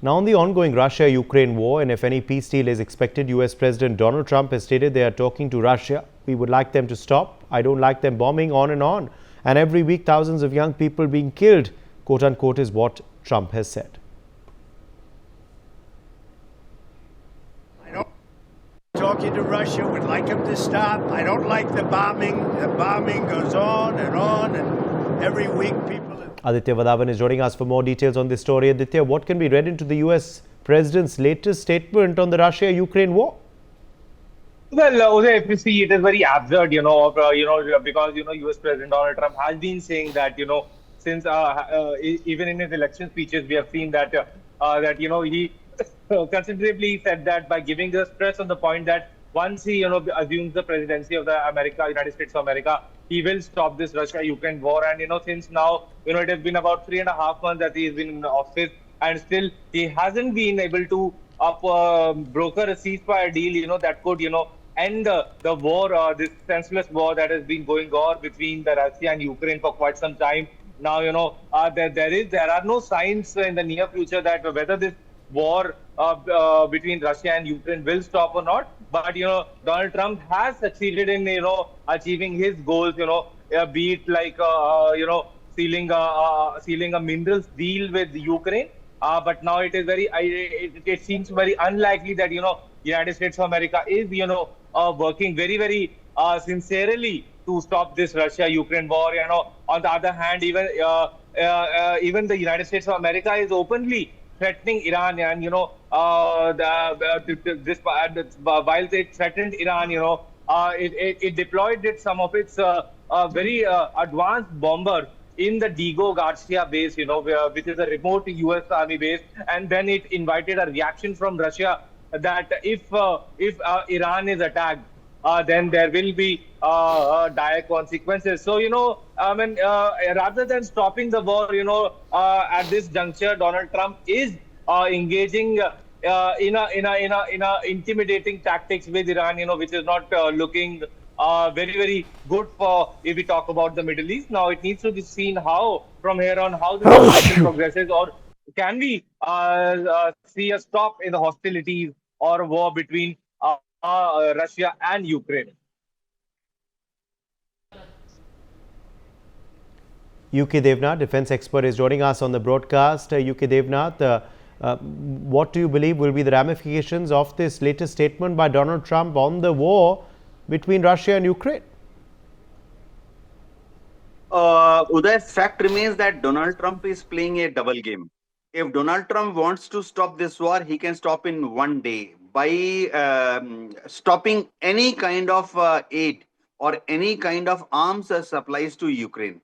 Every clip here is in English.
Now, on the ongoing Russia-Ukraine war, and if any peace deal is expected, US President Donald Trump has stated they are talking to Russia. We would like them to stop. I don't like them bombing on and on. And every week, thousands of young people being killed, quote unquote, is what Trump has said. Talking to Russia, would like them to stop. I don't like the bombing. The bombing goes on, and every week people... Aditya Vadavan is joining us for more details on this story. Aditya, what can be read into the US President's latest statement on the Russia-Ukraine war? Well, Uday, if you see, it is very absurd, because, US President Donald Trump has been saying that, since even in his election speeches, we have seen that, he considerably said that by giving the stress on the point that once he, assumes the presidency of the United States of America, he will stop this Russia-Ukraine war. And, since now, it has been about 3.5 months that he has been in office, and still he hasn't been able to broker a ceasefire deal, that could, end the war, this senseless war that has been going on between the Russia and Ukraine for quite some time. Now, there are no signs in the near future that whether this war between Russia and Ukraine will stop or not. But, Donald Trump has succeeded in, achieving his goals, be it like, sealing a minerals deal with Ukraine. But now it is it seems very unlikely that, United States of America is, working very, very sincerely to stop this Russia-Ukraine war. On the other hand, even the United States of America is openly threatening Iran, and while they threatened Iran, it deployed some of its very advanced bombers in the Diego Garcia base, which is a remote US Army base, and then it invited a reaction from Russia that if Iran is attacked, then there will be dire consequences. So, rather than stopping the war, at this juncture, Donald Trump is engaging in a intimidating tactics with Iran, which is not looking very, very good for if we talk about the Middle East. Now, it needs to be seen how, from here on, how the situation progresses, or can we see a stop in the hostilities or war between Russia and Ukraine. UK Devnath, defense expert, is joining us on the broadcast. UK Devnath, what do you believe will be the ramifications of this latest statement by Donald Trump on the war between Russia and Ukraine? Uday, fact remains that Donald Trump is playing a double game. If Donald Trump wants to stop this war, he can stop in one day by stopping any kind of aid or any kind of arms supplies to Ukraine.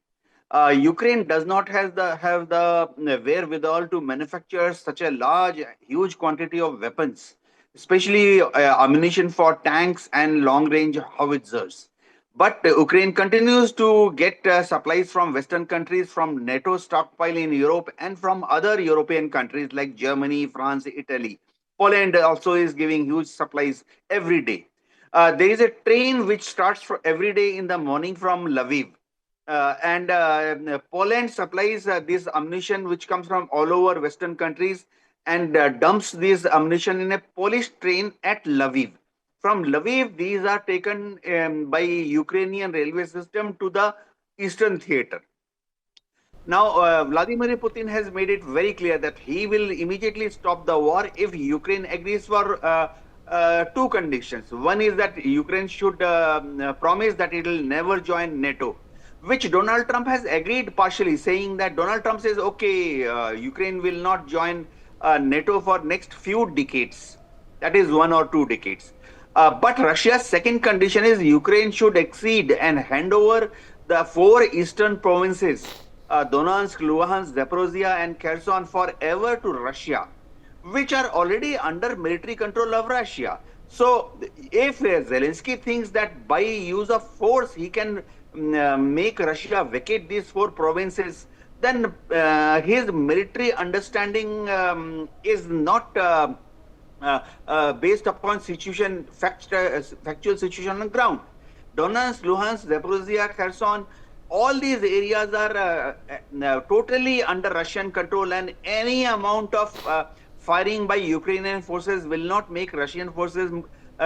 Ukraine does not have the wherewithal to manufacture such a huge quantity of weapons, especially ammunition for tanks and long-range howitzers. But Ukraine continues to get supplies from Western countries, from NATO stockpile in Europe, and from other European countries like Germany, France, Italy. Poland also is giving huge supplies every day. There is a train which starts every day in the morning from Lviv. Poland supplies this ammunition which comes from all over Western countries and dumps this ammunition in a Polish train at Lviv. From Lviv, these are taken by Ukrainian railway system to the Eastern Theater. Now, Vladimir Putin has made it very clear that he will immediately stop the war if Ukraine agrees for two conditions. One is that Ukraine should promise that it will never join NATO, which Donald Trump has agreed partially, saying that Donald Trump says, okay, Ukraine will not join NATO for next few decades. That is 1 or 2 decades. But Russia's second condition is Ukraine should accede and hand over the 4 eastern provinces, Donetsk, Luhansk, Zaporozhye and Kherson forever to Russia, which are already under military control of Russia. So if Zelensky thinks that by use of force he can make Russia vacate these 4 provinces, then his military understanding is not based upon factual situation on the ground. Donetsk, Luhansk, Zaporozhye, Kherson, all these areas are totally under Russian control, and any amount of firing by Ukrainian forces will not make Russian forces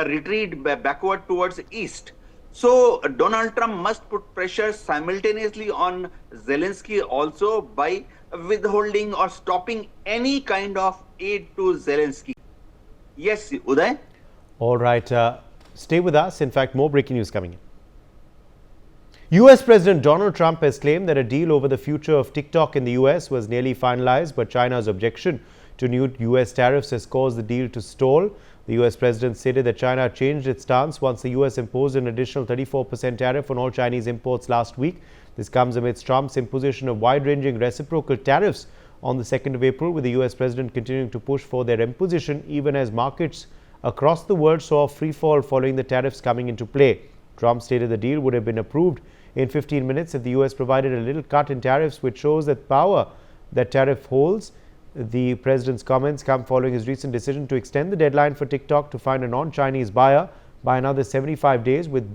retreat backward towards east. So Donald Trump must put pressure simultaneously on Zelensky also by withholding or stopping any kind of aid to Zelensky. Yes, Uday? All right, stay with us. In fact, more breaking news coming in. US President Donald Trump has claimed that a deal over the future of TikTok in the US was nearly finalized, but China's objection to new US tariffs has caused the deal to stall. The US president stated that China changed its stance once the US imposed an additional 34% tariff on all Chinese imports last week. This comes amidst Trump's imposition of wide-ranging reciprocal tariffs on the 2nd of April, with the US president continuing to push for their imposition even as markets across the world saw a free fall following the tariffs coming into play. Trump stated the deal would have been approved in 15 minutes if the US provided a little cut in tariffs, which shows that power that tariff holds. The president's comments come following his recent decision to extend the deadline for TikTok to find a non-Chinese buyer by another 75 days, with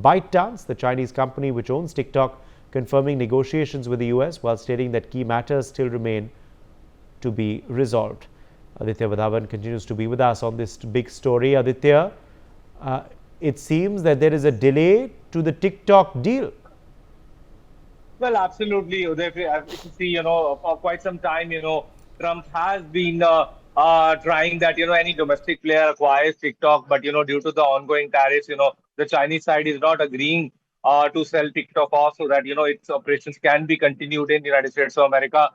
ByteDance, the Chinese company which owns TikTok, confirming negotiations with the US while stating that key matters still remain to be resolved. Aditya Vadhavan continues to be with us on this big story. Aditya, it seems that there is a delay to the TikTok deal. Well, absolutely, Uday. If you see, for quite some time, Trump has been trying that, any domestic player acquires TikTok, but, due to the ongoing tariffs, the Chinese side is not agreeing to sell TikTok off so that, its operations can be continued in the United States of America.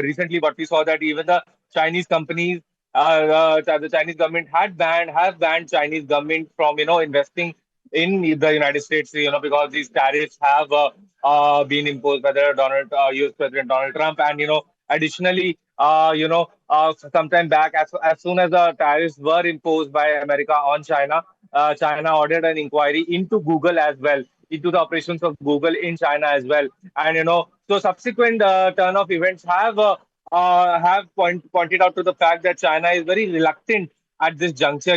Recently, what we saw that even the Chinese companies, the Chinese government have banned Chinese government from, investing in the United States, because these tariffs have been imposed by the US President Donald Trump. And, additionally, sometime back, as soon as the tariffs were imposed by America on China, China ordered an inquiry into Google as well, into the operations of Google in China as well. And, so subsequent turn of events have pointed out to the fact that China is very reluctant at this juncture,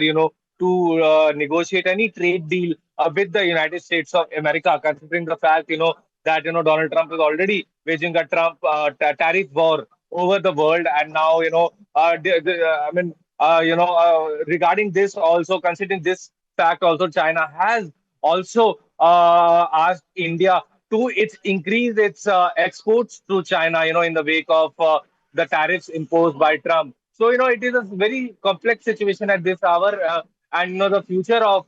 to negotiate any trade deal with the United States of America, considering the fact, that, Donald Trump is already waging a tariff war over the world. And now, regarding this also, considering this fact also, China has also asked India to increase its exports to China, in the wake of the tariffs imposed by Trump. So, it is a very complex situation at this hour. And, the future of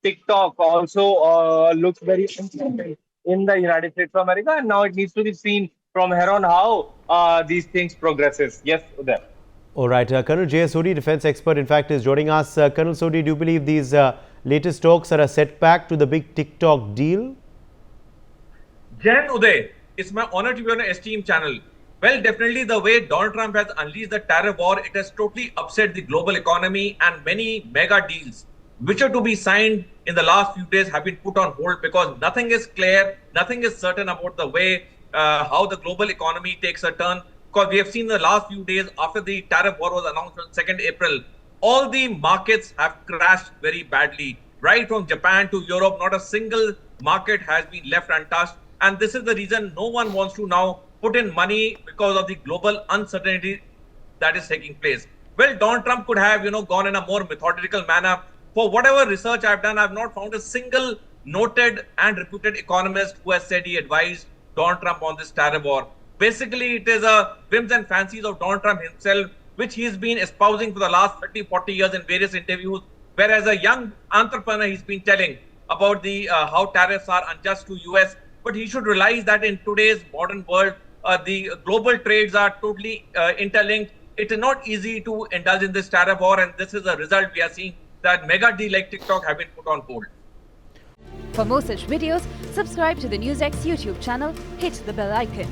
TikTok also looks very uncertain in the United States of America. And now it needs to be seen from here on how these things progresses. Yes, Uday. All right. Colonel J.S. Sodhi, defense expert, in fact, is joining us. Colonel Sodhi, do you believe these latest talks are a setback to the big TikTok deal? Jan Uday, it's my honor to be on an esteemed channel. Well, definitely the way Donald Trump has unleashed the tariff war, it has totally upset the global economy, and many mega deals which are to be signed in the last few days have been put on hold because nothing is clear, nothing is certain about the way how the global economy takes a turn. Because we have seen the last few days after the tariff war was announced on 2nd April, all the markets have crashed very badly. Right from Japan to Europe, not a single market has been left untouched. And this is the reason no one wants to now put in money because of the global uncertainty that is taking place. Well, Donald Trump could have, gone in a more methodical manner. For whatever research I've done, I've not found a single noted and reputed economist who has said he advised Donald Trump on this tariff war. Basically, it is a whims and fancies of Donald Trump himself, which he's been espousing for the last 30, 40 years in various interviews. Whereas a young entrepreneur, he's been telling about the how tariffs are unjust to US. But he should realize that in today's modern world, the global trades are totally interlinked. It is not easy to indulge in this tariff war, and this is a result we are seeing that mega deal like TikTok have been put on hold. For more such videos, subscribe to the Newsx YouTube channel, hit the bell icon.